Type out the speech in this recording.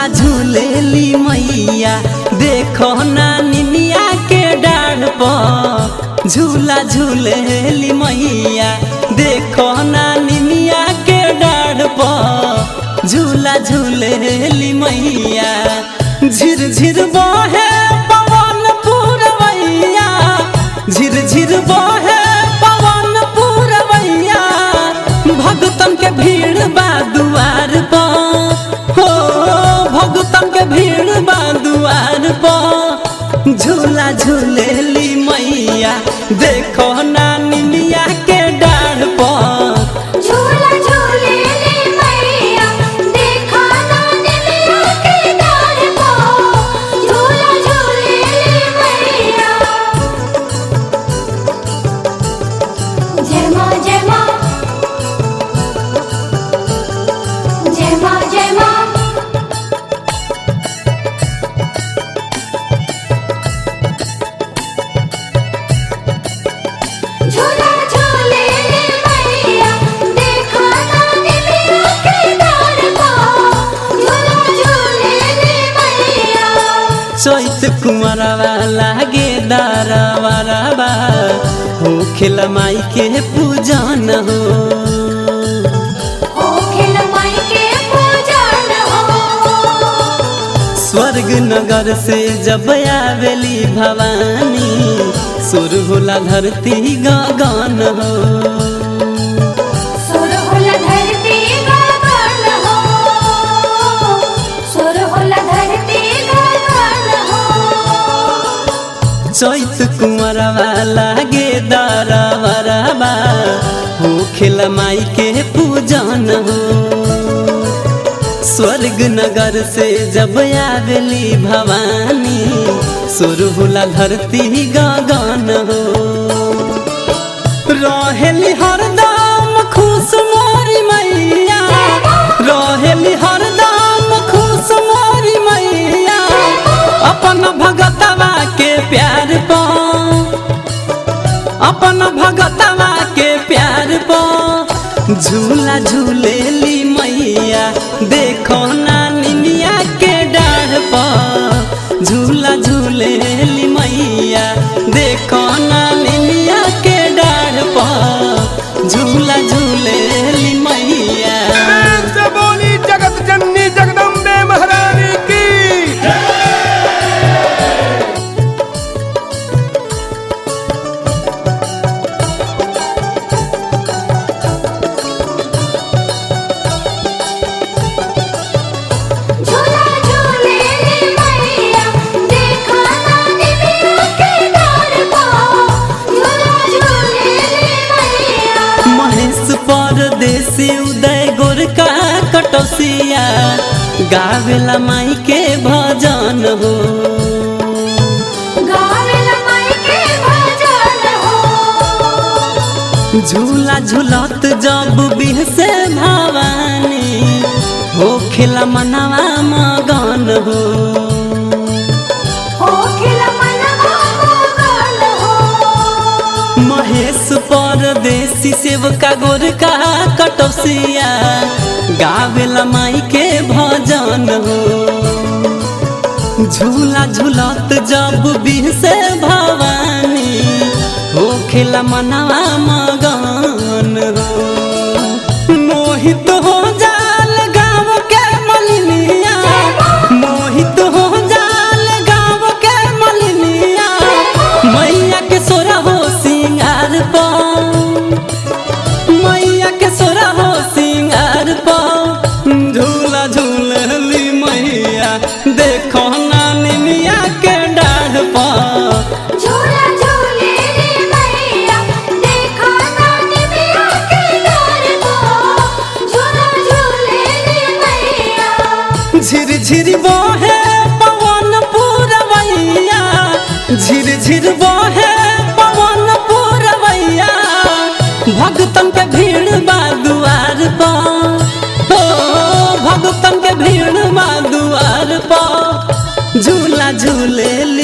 झूला झूलेली मैया देखो ना निमिया के डाढ़ पर। झूला झूलेली मैया देखो ना निमिया के डाढ़ पर। झूला झूलेली मैया झिर झिर बहे पवन पुरवैया। झिर झिर बहे पवन पुरवैया। भगतन के भीड़ बा दुआर पर। हो भगतन के भीड़ बा दुआर पर। झूला झूलेली मैया देखो ना निमिया के डाढ़ पर। झूला झूलेली मैया देखो ना निमिया के डाढ़ पर। झूला झूलेली मैया। जय मां जय मां जय मां जय मां। झूला झूलेली मैया देखो ना निमिया के डाढ़ पर। झूला झूलेली मैया। चैत कुंवरवा लागे दारवा हो खेला माई के पूजन हो। हो खेल माई के पूजन हो। स्वर्ग नगर से जब आवेली भवानी सुर होला धरती गगन हो। सुर होला धरती गगन हो। सुर होला धरती गगन हो। चैत कुंवरवा लागे दारवा हो खेला माई के पूजन हो। स्वर्ग नगर से जब आवेली भवानी सुर होला धरती गगन हो। रहेली हरदम खुश मोरी मैया। रहेली हरदम खुश मोरी मैया। अपन भगतवा के प्यार पर। अपन भगतवा के प्यार पर। झूला झूलेली मैया देखो ना निमिया के डाढ़ पर। झूला झूलेली मैया देखो ना निमिया के डाढ़ पर। झूला झूलेली मैया। से बोली जगत जननी जगदम्बे महारानी की। झूला झूलेली मैया देखो ना निमिया के डाढ़ पर। झूला झूलेली मैया। महेश परदेसी उदय गोरका कटौसिया गावेला माई के भजन हो। गावेला माई के भजन हो। झूला झूलत जब बिहसे भवानी हो खेला मनवा मगन हो। हो खेल मनवा मगन हो। महेश परदेसी सेवका गोरका कटौसिया गावेला माई के भजन हो। झूला झूलत जब बिहसे भवानी हो खेला मनवा मगन हो। मोहित हो जाल गाँव के मलिनिया। मोहित हो जाल गाँव के मलिनिया। मैया के सोरा हो सिंगार पर। मैया के सोरा हो सिंगार पर। झूला झूलेली मैया देखो ना निमिया के डाढ़ पर। झूला झूलेली मैया देखो ना निमिया के डाढ़ पर। झूला झूलेली मैया। झिर झिर बहे पवन पुरवैया। झिर झिर बहे पवन पुरवैया। भगतन के भीड़ बा दुआर पर। हो भगतन के भीड़ बा दुआर पर। झूला झूलेली